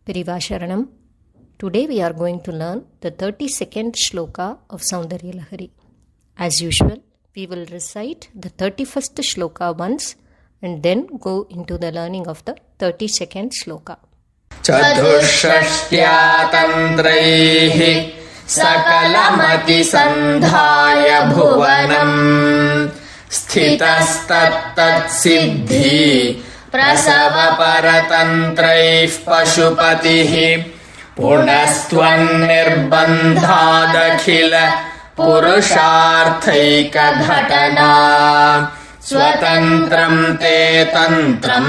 Periva Sharanam. Today we are going to learn the 32nd sloka of Soundarya Lahari. As usual, we will recite the 31st sloka once and then go into the learning of the 32nd sloka. Chatushrashtya tantraihi sakalamati sandhaya bhuvanam sthitastat siddhi prasava paratantraih pashupatihi punastvan nirbandhadakhila purusharthaika ghatana swatantram te tantram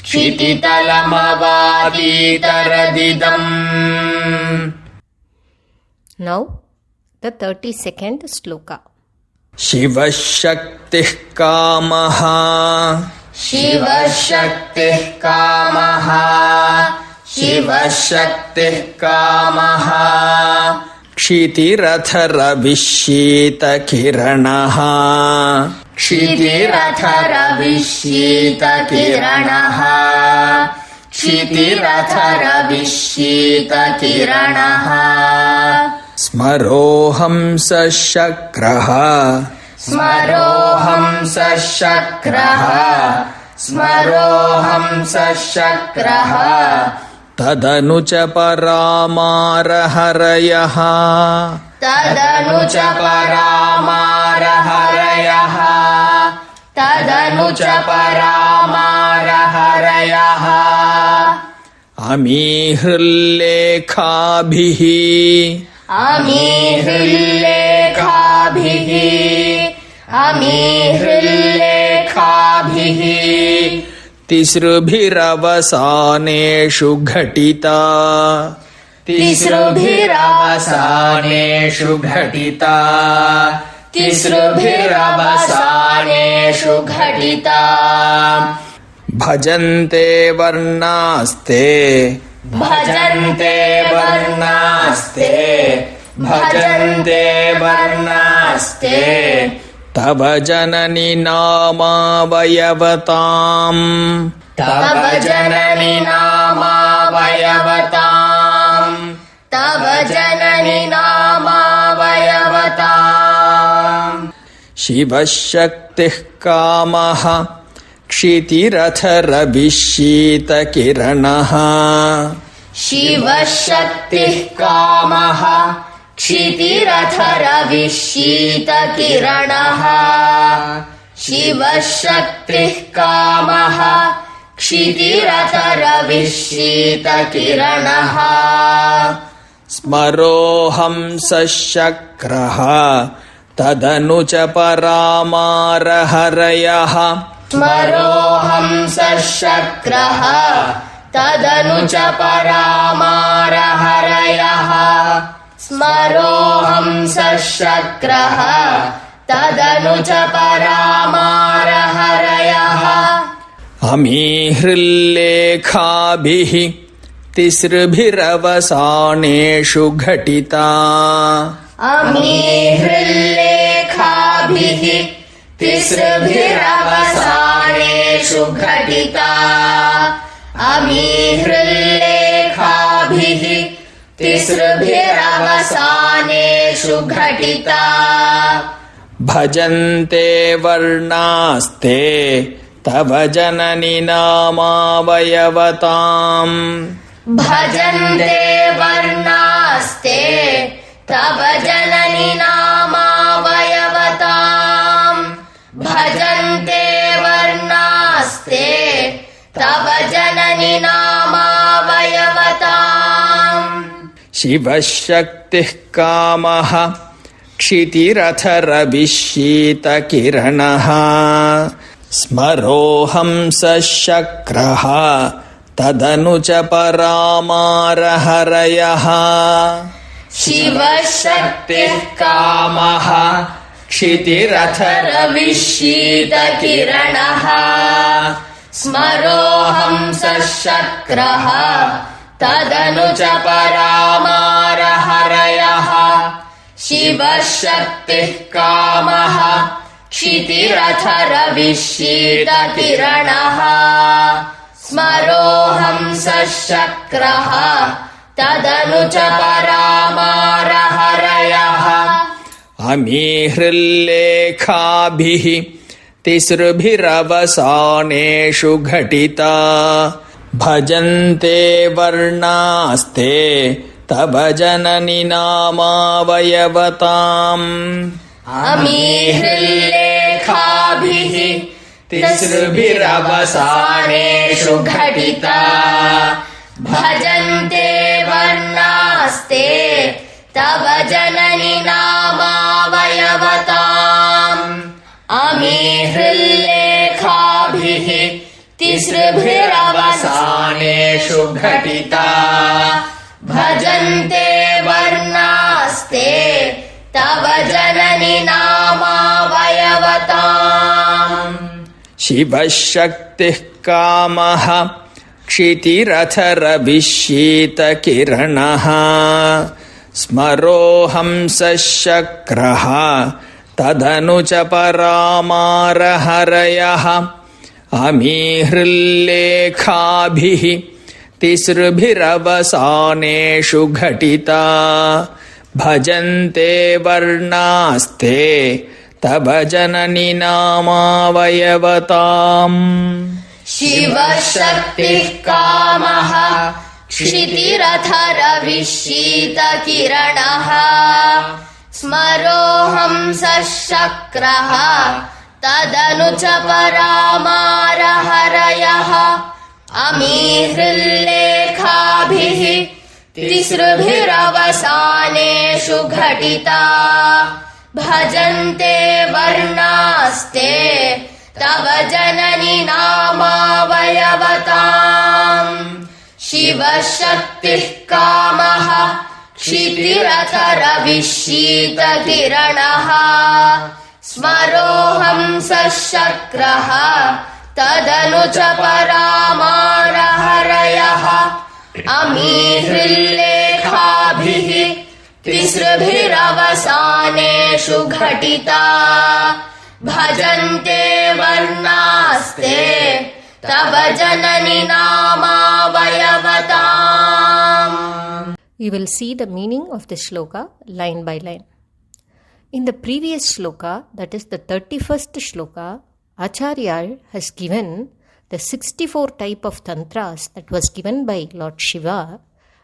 kshititalamavaditaradidam. Now, the 32nd sloka. Shiva Shaktih Kamaha Shiva Shaktih Kamaha Shiva Shaktih Kamaha Kshitirathara Vishita Kiranaha Kshitirathara Vishita Kiranaha Kshitirathara Vishita Kiranaha Smaroham Sashakraha Smaroham Sashakraha Smaroham Sashakraha Tadanucha Paramarahayaha Tadanucha Paramarahayaha Tadanucha Paramarahayaha Amihrullekhabhihi Amihrullekhabhihi Amihrullekhabhihi Tisrubhiravasaneshu ghatita Tisrubhiravasaneshu ghatita Tisrubhiravasaneshu ghatita Bhajante varnaste Bhajante varnaste Bhajante varnaste Tava janani nama vayavatam Tava janani nama vayavatam Tava janani nama vayavatam Shiva Shaktih Kamaha Kshitirathara Vishita Kiranaha Shiva Shaktih Kamaha Kshitirathara Vishita Kiranaha Shiva Shaktih Kamaha Kshitirathara Vishita Kiranaha Smaroham Sashakraha Tadanucha Paramarahayaha Smaroham Sashakraha Tadanucha Paramarahayaha Smaroham Sashakraha Tadanucha Paramarahayaha Amihrullekhabhihi Tisrubhiravasaneshu ghatita Amihrullekhabhihi Tisrubhiravasaneshu ghatita Amihrullekhabhihi Tisrubhiravasaneshu ghatita Bhajante varnaste Tava janani nama vayavatam Bhajante varnaste Tava janani nama vayavatam Bhajante varnaste Tava janani nama vayavatam Shiva Shaktih Kamaha Kshitirathara Vishita Kiranaha Smaroham Sashakraha Tadanucha Paramarahayaha Shiva Shaktih Kamaha Kshitirathara Vishita Kiranaha Smaroham Sashakraha Tadanucha Paramarahayaha Shiva Shaktih Kamaha Kshitirathara Vishita Kiranaha स्मरोऽहं सशक्रः तदनु च परामारहरयः अमीहृल्लेखाभिः तिसृभिरवसानेषु घटिता भजन्ते वर्णास्ते तव जननि नामावयवताम् अमीहृल्लेखाभिः तिसृभिरवसानेषु घटिता भजन्ते वर्णास्ते तव जननि नामावयवताम् अमीहृल्लेखाभिः तिसृभिरवसानेषु घटिता भजन्ते वर्णास्ते तव जननि नामावयवताम् शिवः शक्तिः कामः क्षितिरथरविशीतकिरणः स्मरोऽहं सशक्रः तदनु च परामारहरयः अमीहृल्लेखाभिः तिसृभिरवसानेषु घटिता भजन्ते वर्णास्ते तव जननि नामावयवताम् शिवः शक्तिः कामः क्षितिरथरविशीतकिरणः स्मरोऽहं सशक्रः तदनु च परामारहरयः अमीहृल्लेखाभिः तिसृभिरवसानेषु घटिता भजन्ते वर्णास्ते तव जननि नामावयवताम् शिवः शक्तिः कामः क्षितिरथरविशीतकिरणः स्मरोऽहं सशक्रः तदनु च परामारहरयः अमीहृल्लेखाभिः तिसृभिरवसानेषु घटिता भजन्ते वर्णास्ते तव जननि नामावयवताम्. We will see the meaning of this shloka line by line. In the previous shloka, that is the 31st shloka, Acharya has given the 64 type of tantras that was given by Lord Shiva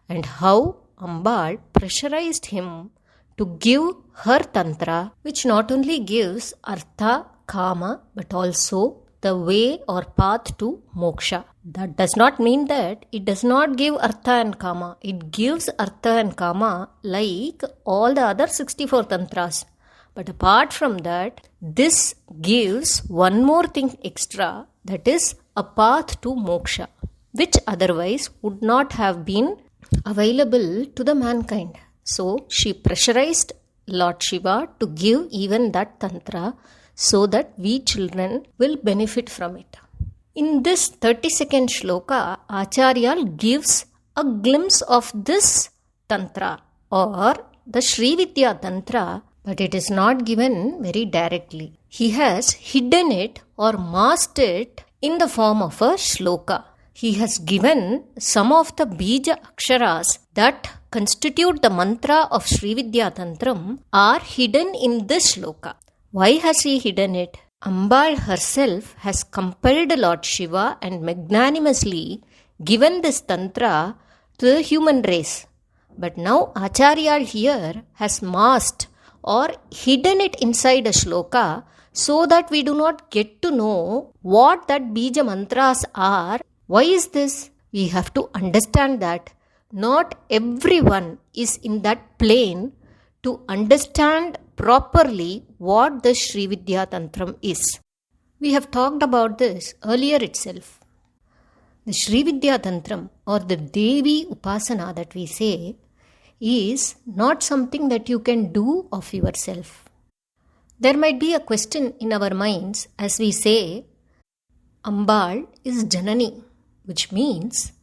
and how Ambal pressurized him to give her tantra, which not only gives artha, kama, but also the way or path to moksha. That does not mean that it does not give artha and kama. It gives artha and kama like all the other 64 tantras. But apart from that, this gives one more thing extra, that is a path to moksha, which otherwise would not have been available to the mankind. So she pressurized Lord Shiva to give even that tantra so that we children will benefit from it. In this 32nd shloka, Acharya gives a glimpse of this tantra or the Sri Vidya tantra, but it is not given very directly. He has hidden it or masked it in the form of a shloka. He has given some of the bija aksharas that constitute the mantra of Sri Vidya Tantram are hidden in this shloka. Why has he hidden it? Ambal herself has compelled Lord Shiva and magnanimously given this tantra to the human race. But now Acharya here has masked or hidden it inside a shloka so that we do not get to know what that bija mantras are. Why is this? We have to understand that not everyone is in that plane to understand properly what the Sri Vidya Tantram is. We have talked about this earlier itself. The Sri Vidya Tantram or the Devi Upasana that we say is not something that you can do of yourself. There might be a question in our minds as we say, Ambal is Janani, which means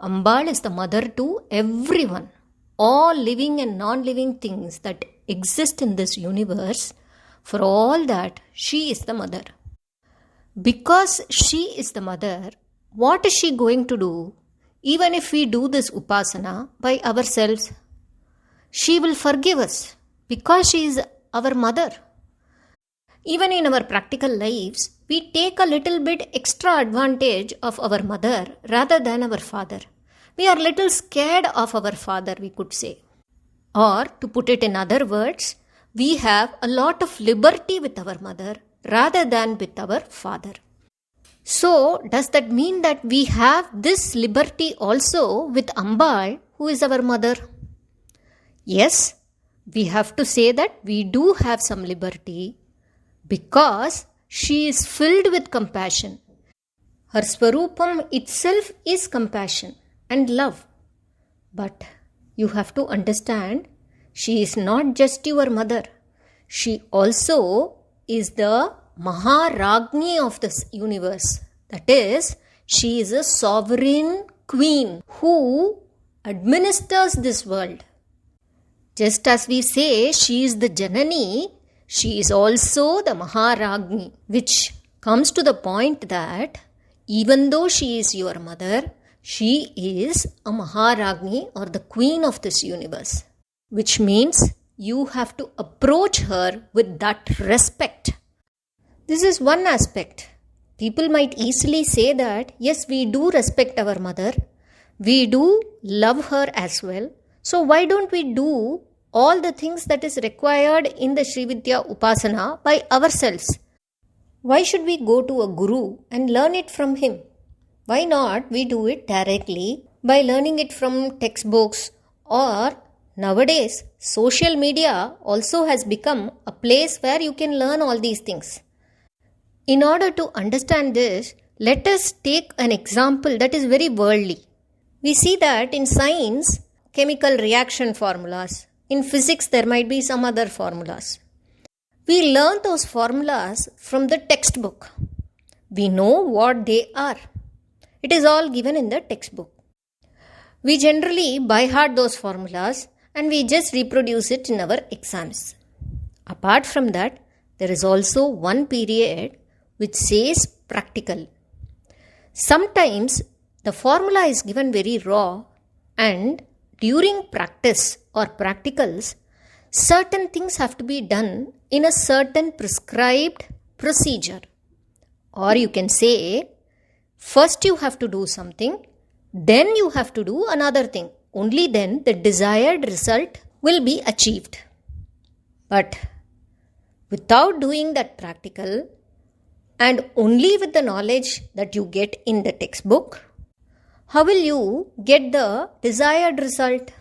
Ambal is the mother to everyone. All living and non-living things that exist in this universe, for all that, she is the mother. Because she is the mother, what is she going to do even if we do this upasana by ourselves? She will forgive us because she is our mother. Even in our practical lives, we take a little bit extra advantage of our mother rather than our father. We are little scared of our father, we could say. Or, to put it in other words, we have a lot of liberty with our mother rather than with our father. So, does that mean that we have this liberty also with Ambal, who is our mother? Yes, we have to say that we do have some liberty because she is filled with compassion. Her Swarupam itself is compassion and love. But you have to understand, she is not just your mother. She also is the Maharagni of this universe. That is, she is a sovereign queen who administers this world. Just as we say she is the Janani, she is also the Maharagni, which comes to the point that even though she is your mother, she is a Maharagni or the queen of this universe, which means you have to approach her with that respect. This is one aspect. People might easily say that, yes, we do respect our mother, we do love her as well. So why don't we do all the things that is required in the Sri Vidya Upasana by ourselves? Why should we go to a guru and learn it from him? Why not we do it directly by learning it from textbooks, or nowadays social media also has become a place where you can learn all these things. In order to understand this, let us take an example that is very worldly. We see that in science, chemical reaction formulas. In physics, there might be some other formulas. We learn those formulas from the textbook. We know what they are. It is all given in the textbook. We generally by heart those formulas and we just reproduce it in our exams. Apart from that, there is also one period which says practical. Sometimes the formula is given very raw, and during practice or practicals, certain things have to be done in a certain prescribed procedure. Or you can say, first you have to do something, then you have to do another thing. Only then the desired result will be achieved. But without doing that practical, and only with the knowledge that you get in the textbook, how will you get the desired result?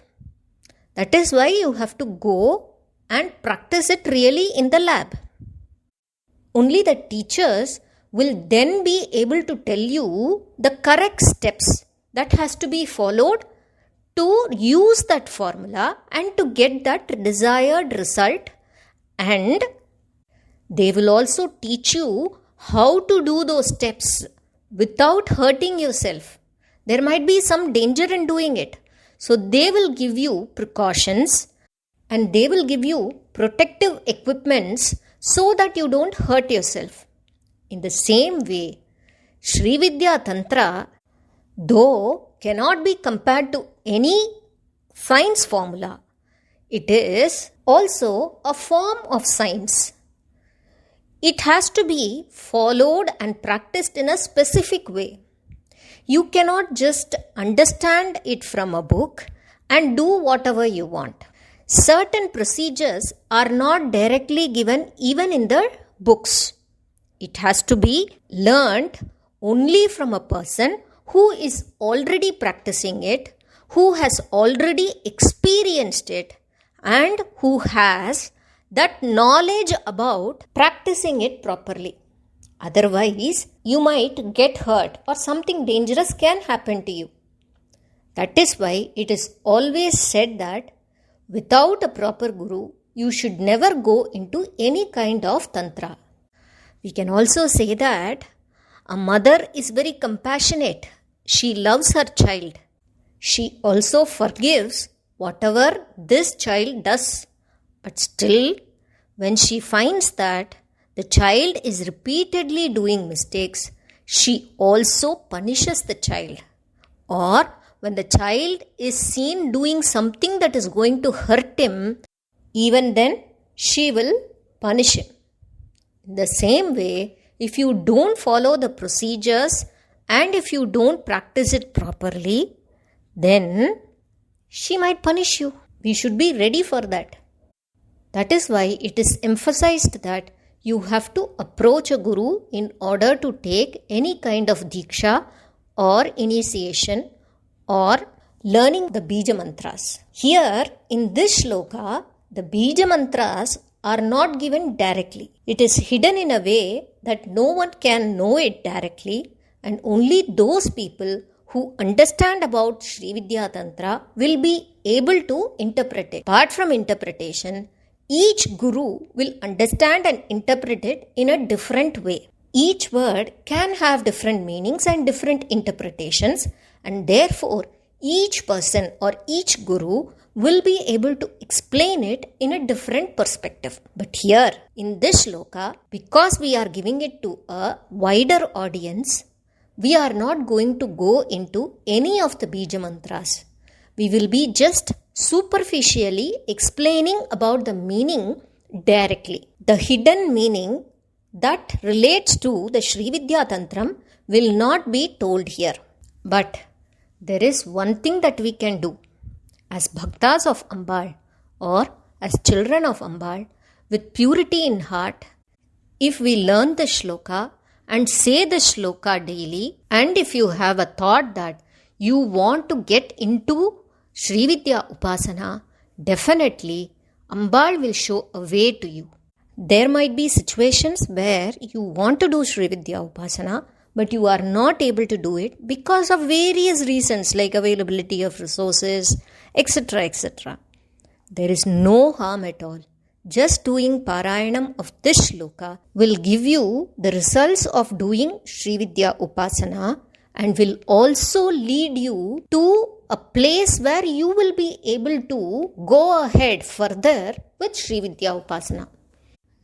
That is why you have to go and practice it really in the lab. Only the teachers will then be able to tell you the correct steps that has to be followed to use that formula and to get that desired result, and they will also teach you how to do those steps without hurting yourself. There might be some danger in doing it. So they will give you precautions and they will give you protective equipments so that you don't hurt yourself. In the same way, Sri Vidya Tantra, though cannot be compared to any science formula, it is also a form of science. It has to be followed and practiced in a specific way. You cannot just understand it from a book and do whatever you want. Certain procedures are not directly given even in the books. It has to be learned only from a person who is already practicing it, who has already experienced it, and who has that knowledge about practicing it properly. Otherwise, you might get hurt or something dangerous can happen to you. That is why it is always said that without a proper guru, you should never go into any kind of tantra. We can also say that a mother is very compassionate. She loves her child. She also forgives whatever this child does. But still, when she finds that the child is repeatedly doing mistakes, she also punishes the child. Or when the child is seen doing something that is going to hurt him, even then she will punish him. In the same way, if you don't follow the procedures and if you don't practice it properly, then she might punish you. We should be ready for that. That is why it is emphasized that you have to approach a guru in order to take any kind of diksha or initiation or learning the bija mantras. Here in this shloka, the bija mantras are not given directly. It is hidden in a way that no one can know it directly, and only those people who understand about Sri Vidya Tantra will be able to interpret it. Apart from interpretation, each guru will understand and interpret it in a different way. Each word can have different meanings and different interpretations, and therefore each person or each guru will be able to explain it in a different perspective. But here in this shloka, because we are giving it to a wider audience, we are not going to go into any of the bija mantras. We will be just superficially explaining about the meaning directly. The hidden meaning that relates to the Sri Vidya Tantram will not be told here. But there is one thing that we can do as bhaktas of Ambal or as children of Ambal with purity in heart. If we learn the shloka and say the shloka daily, and if you have a thought that you want to get into Sri Vidya Upasana, definitely Ambal will show a way to you. There might be situations where you want to do Sri Vidya Upasana, but you are not able to do it because of various reasons like availability of resources, etc. etc. There is no harm at all. Just doing Parayanam of this shloka will give you the results of doing Sri Vidya Upasana and will also lead you to a place where you will be able to go ahead further with Sri Vidya Upasana.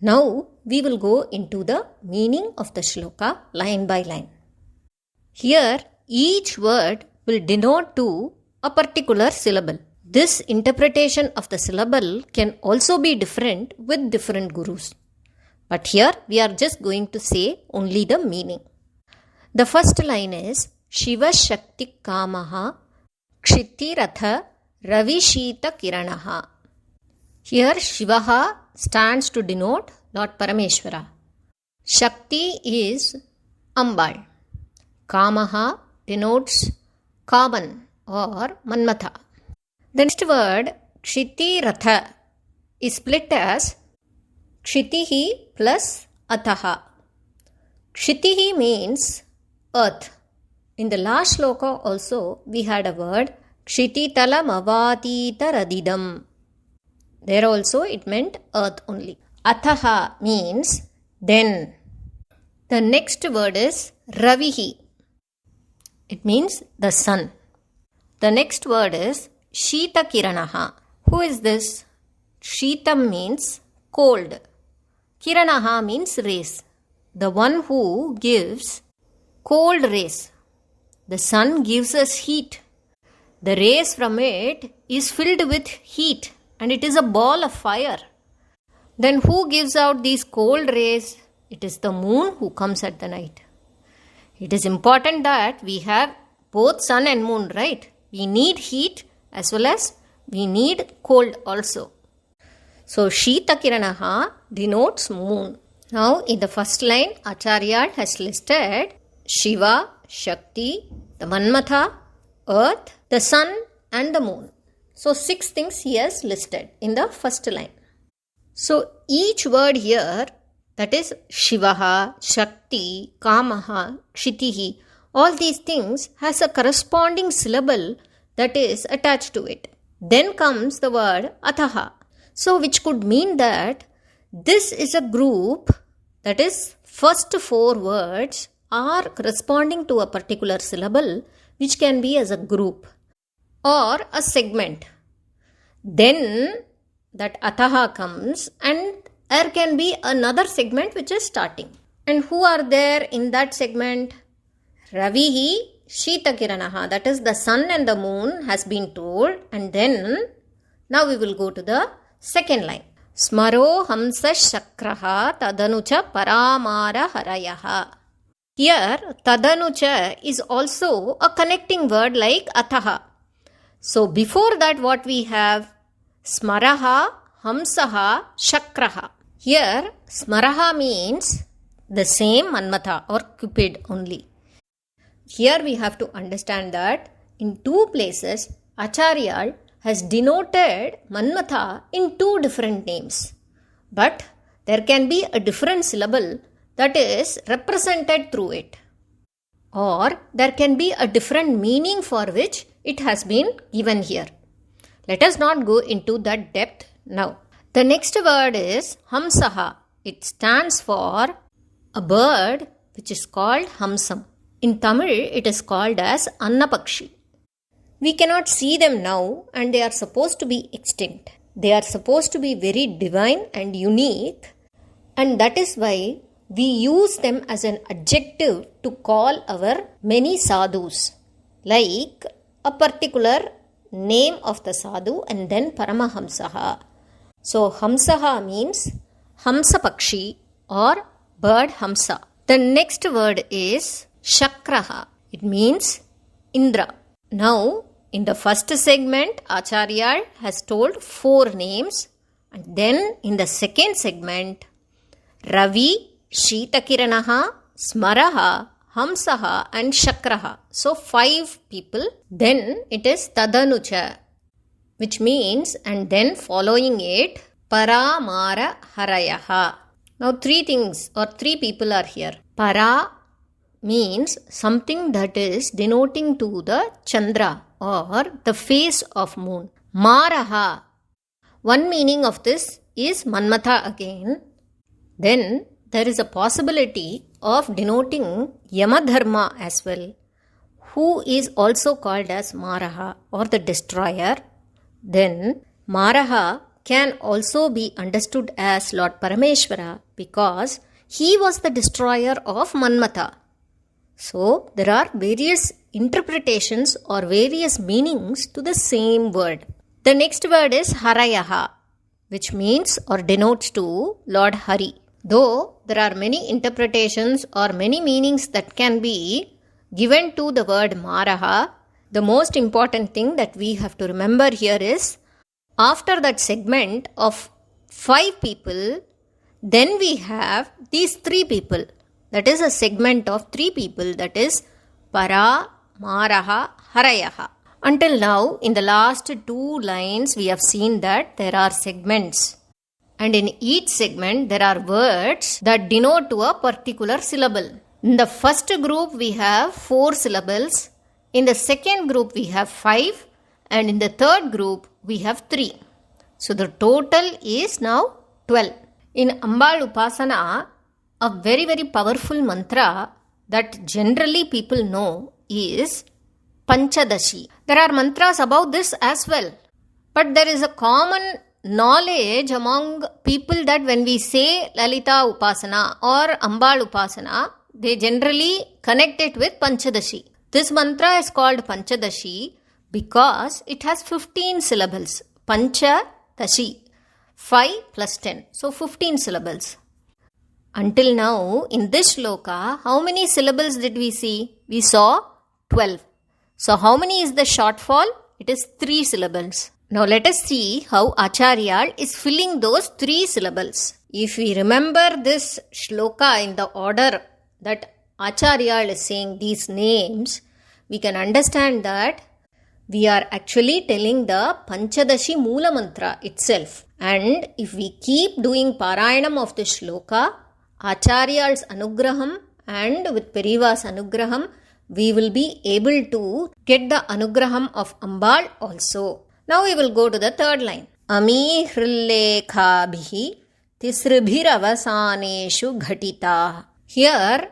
Now we will go into the meaning of the shloka line by line. Here each word will denote to a particular syllable. This interpretation of the syllable can also be different with different gurus. But here we are just going to say only the meaning. The first line is Shiva Shakti Kamaha Kshiti Ratha Ravi Shita Kiranaha. Here Shivaha stands to denote Lord Parameshwara. Shakti is Ambal. Kamaha denotes Kaman or Manmatha. The next word Kshiti Ratha is split as Kshitihi plus Ataha. Kshitihi means earth. In the last shloka also we had a word Kshititala Mavatita Radidam. There also it meant earth only. Ataha means then. The next word is Ravihi. It means the sun. The next word is Shita Kiranaha. Who is this? Shitam means cold. Kiranaha means rays. The one who gives cold rays. The sun gives us heat. The rays from it is filled with heat and it is a ball of fire. Then who gives out these cold rays? It is the moon who comes at the night. It is important that we have both sun and moon, right? We need heat as well as we need cold also. So Shita Kiranaha denotes moon. Now in the first line, Acharya has listed Shiva, Shakti, the Manmatha, earth, the sun and the moon. So 6 things he has listed in the first line. So each word here, that is Shivaha, Shakti, Kamaha, Kshitihi, all these things has a corresponding syllable that is attached to it. Then comes the word Ataha. So which could mean that this is a group, that is first 4 words are corresponding to a particular syllable which can be as a group or a segment. Then that Ataha comes and there can be another segment which is starting. And who are there in that segment? Ravihi Shitakiranaha, that is the sun and the moon has been told. And then now we will go to the second line. Smaro hamsa shakraha tadanucha paramara harayaha. Here tadanucha is also a connecting word like ataha. So before that what we have? Smaraha, hamsaha, shakraha. Here smaraha means the same Manmatha or Cupid only. Here we have to understand that in two places Acharya has denoted Manmatha in two different names. But there can be a different syllable that is represented through it. Or there can be a different meaning for which it has been given here. Let us not go into that depth now. The next word is Hamsaha. It stands for a bird which is called Hamsam. In Tamil, it is called as Annapakshi. We cannot see them now and they are supposed to be extinct. They are supposed to be very divine and unique, and that is why we use them as an adjective to call our many sadhus, like a particular name of the sadhu and then Paramahamsaha. So Hamsaha means Hamsapakshi or bird Hamsa. The next word is Shakraha. It means Indra. Now, in the first segment, Acharya has told 4 names, and then in the second segment, Ravi, Shitakiranaha, Smaraha, Hamsaha and Shakraha. So 5 people. Then it is Tadanucha, which means, and then following it, Paramara Harayaha. Now 3 things or 3 people are here. Para means something that is denoting to the Chandra or the face of moon. Maraha, one meaning of this is Manmatha again. Then there is a possibility of denoting Yamadharma as well, who is also called as Maraha or the destroyer. Then Maraha can also be understood as Lord Parameshwara because he was the destroyer of Manmatha. So there are various interpretations or various meanings to the same word. The next word is Harayaha, which means or denotes to Lord Hari. Though there are many interpretations or many meanings that can be given to the word Maraha, the most important thing that we have to remember here is after that segment of 5 people, then we have these 3 people. That is a segment of 3 people, that is Para, Maraha, Harayaha. Until now, in the last 2 lines, we have seen that there are segments. And in each segment, there are words that denote to a particular syllable. In the first group, we have 4 syllables. In the second group, we have 5. And in the third group, we have 3. So the total is now 12. In Ambal Upasana, a very, very powerful mantra that generally people know is Panchadashi. There are mantras about this as well. But there is a common knowledge among people that when we say Lalita Upasana or Ambal Upasana, they generally connect it with Panchadashi. This mantra is called Panchadashi because it has 15 syllables. Panchadashi. 5 plus 10. So 15 syllables. Until now, in this shloka, how many syllables did we see? We saw 12. So how many is the shortfall? It is 3 syllables. Now let us see how Acharya is filling those 3 syllables. If we remember this shloka in the order that Acharya is saying these names, we can understand that we are actually telling the Panchadashi Moola Mantra itself. And if we keep doing Parayanam of the shloka, Acharya's Anugraham and with Periva's Anugraham, we will be able to get the Anugraham of Ambal also. Now we will go to the third line. Ami Hrillekhabhihi Tisribhiravasaneshu Ghatita. Here,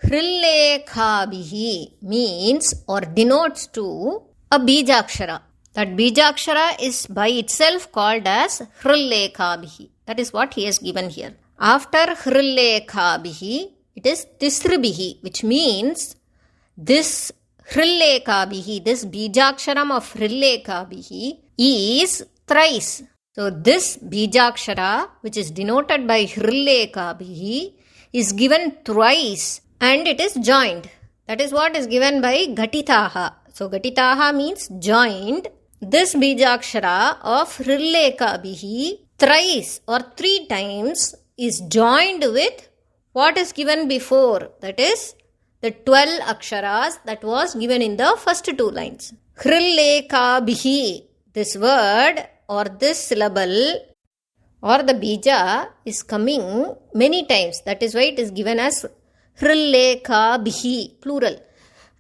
Hrillekhabhihi means or denotes to a Bijakshara. That Bijakshara is by itself called as Hrillekhabhihi. That is what he has given here. After Hrillekhabhihi, it is Tisribihi, which means this Hrillekabihi, this Bijaksharam of Hrillekabihi is thrice. So this Bijakshara, which is denoted by Hrillekabihi, is given thrice and it is joined. That is what is given by Ghatitaha. So Ghatitaha means joined. This Bijakshara of Hrillekabihi thrice or 3 times is joined with what is given before. That is the 12 aksharas that was given in the first 2 lines. Hrillekabihi, this word or this syllable or the bija is coming many times. That is why it is given as Hrillekabihi, plural.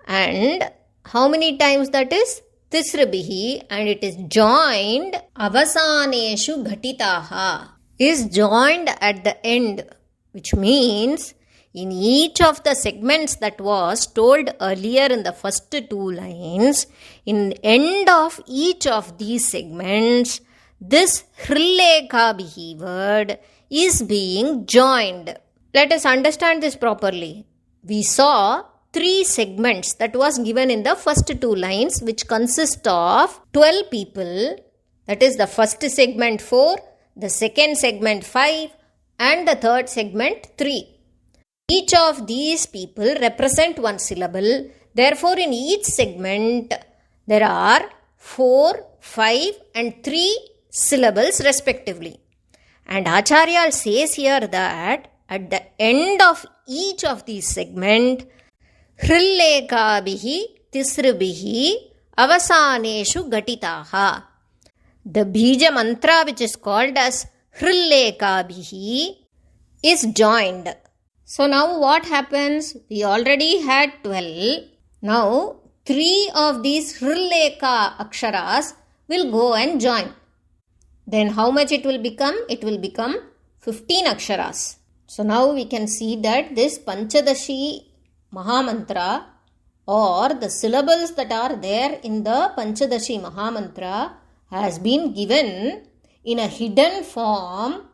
And how many times that is? Tisrabihi, and it is joined avasaneshu ghatitaha, is joined at the end, which means in each of the segments that was told earlier in the first 2 lines, in end of each of these segments, this Hrillekabihi word is being joined. Let us understand this properly. We saw 3 segments that was given in the first 2 lines, which consist of 12 people. That is the first segment 4, the second segment 5, and the third segment 3. Each of these people represent 1 syllable. Therefore, in each segment, there are 4, 5 and 3 syllables respectively. And Acharya says here that at the end of each of these segments, Hrillekabihi tisribihi avasaneshu gatitaha. The bija mantra, which is called as Hrillekabihi, is joined. So now what happens? We already had 12. Now 3 of these Hrilleka aksharas will go and join. Then how much it will become? It will become 15 aksharas. So now we can see that this Panchadashi Mahamantra, or the syllables that are there in the Panchadashi Mahamantra, has been given in a hidden form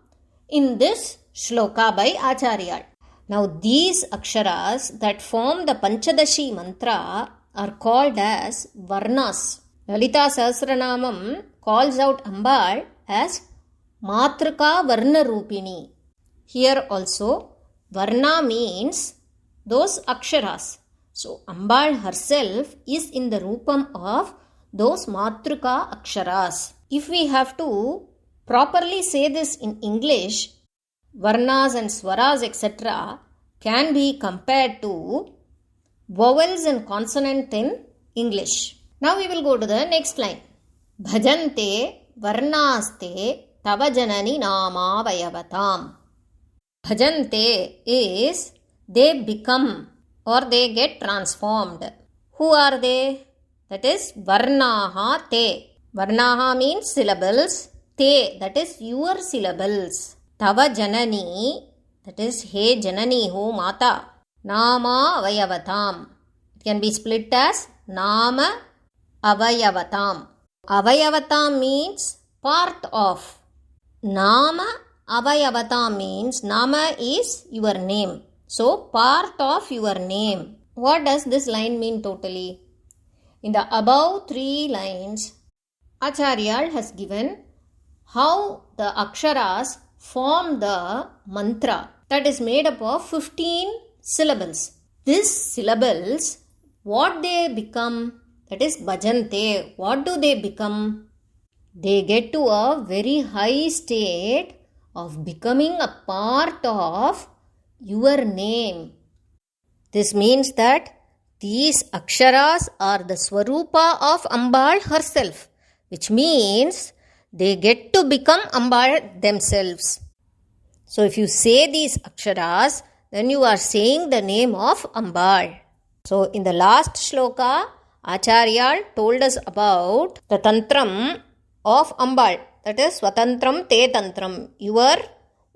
in this shloka by Acharya. Now these aksharas that form the Panchadashi mantra are called as varnas. Lalitha Sahasranamam calls out Ambal as Matrika Varna Rupini. Here also Varna means those aksharas. So Ambal herself is in the rupam of those Matrika aksharas. If we have to properly say this in English, varnas and swaras etc. can be compared to vowels and consonant in English. Now we will go to the next line. Bhajante varnaste tava janani nama vayavatam. Bhajante is they become or they get transformed. Who are they? That is varnaha te. Varnaha means syllables. Te, that is your syllables. Tava janani, that is he janani, ho mata. Nama avayavatam. It can be split as nama avayavatam. Avayavatam means part of. Nama avayavatam means nama is your name. So part of your name. What does this line mean totally? In the above 3 lines, Acharya has given how the aksharas form the mantra that is made up of 15 syllables. These syllables, what they become, that is bhajante. What do they become? They get to a very high state of becoming a part of your name. This means that these aksharas are the swarupa of Ambal herself, which means they get to become Ambal themselves. So if you say these aksharas, then you are saying the name of Ambal. So in the last shloka, Acharya told us about the tantram of Ambal. That is Swatantram Te Tantram, your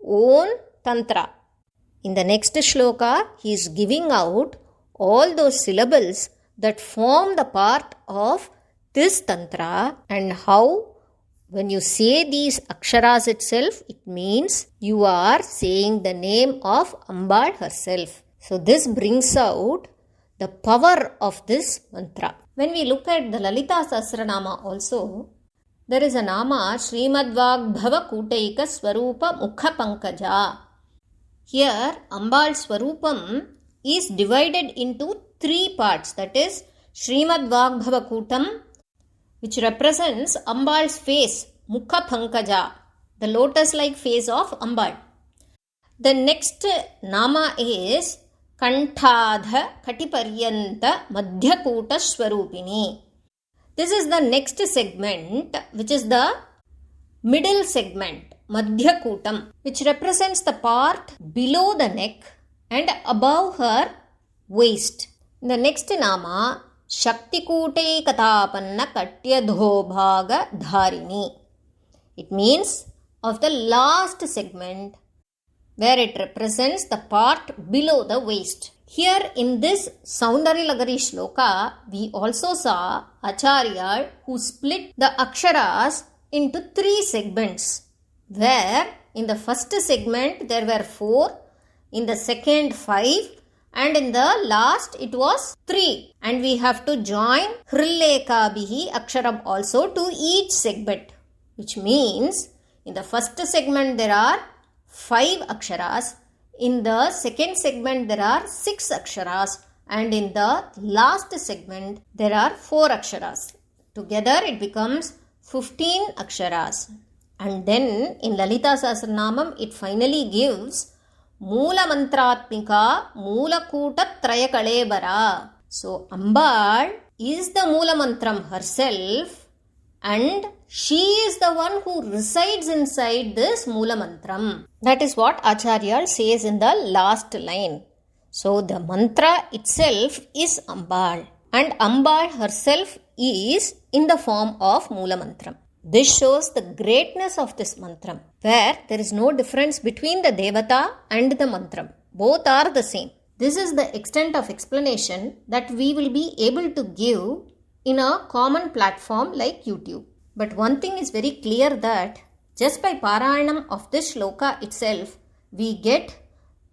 own tantra. In the next shloka, he is giving out all those syllables that form the part of this tantra and how when you say these aksharas itself, it means you are saying the name of Ambal herself. So this brings out the power of this mantra. When we look at the Lalita Sahasranamam also, there is a nama Srimadvagbhava Kutaika Swarupa Mukha Pankaja. Here, Ambal Swarupam is divided into 3 parts. That is, Srimadvagbhava Kutam, which represents Ambal's face, Mukha Pankaja, the lotus-like face of Ambal. The next nama is Kantadha Katiparyanta Madhyakuta Swarupini. This is the next segment, which is the middle segment, Madhyakutam, which represents the part below the neck and above her waist. The next nama, Shaktikute Katapanna Katyadhobhaga Dharini. It means of the last segment, where it represents the part below the waist. Here in this Soundarya Lahari sloka, we also saw Acharya who split the aksharas into 3 segments, where in the first segment there were 4, in the second 5, and in the last it was 3. And we have to join Hrillekabihi aksharam also to each segment, which means in the first segment there are 5 aksharas, in the second segment there are 6 aksharas, and in the last segment there are 4 aksharas. Together it becomes 15 aksharas. And then in Lalita Sahasranamam it finally gives Moola Mantratmika Moola Kuta Traya Kalebara. So Ambal is the Moola Mantram herself, and she is the one who resides inside this Moola Mantram. That is what Acharya says in the last line. So the mantra itself is Ambal, and Ambal herself is in the form of Moola Mantram. This shows the greatness of this mantram, where there is no difference between the Devata and the mantram. Both are the same. This is the extent of explanation that we will be able to give in a common platform like YouTube. But one thing is very clear, that just by Parayanam of this shloka itself, we get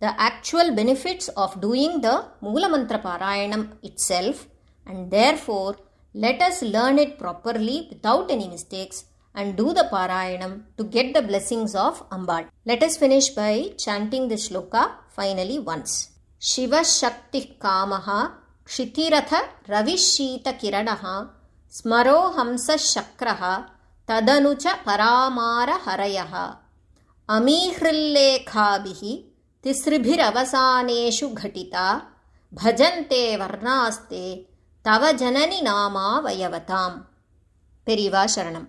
the actual benefits of doing the Moola Mantra Parayanam itself, and therefore let us learn it properly without any mistakes and do the Parayanam to get the blessings of Ambal. Let us finish by chanting the shloka finally once. Shiva Shakti Kamaha Kshitirata Ravishita Kiranaha Smaro Hamsa Shakraha Tadanucha Paramara Harayaha Amihrillekhabihi Tisribhiravasaneshu Ghatita Bhajante Varnaste Tava Janani Nama Vayavatam. Periva Sharanam.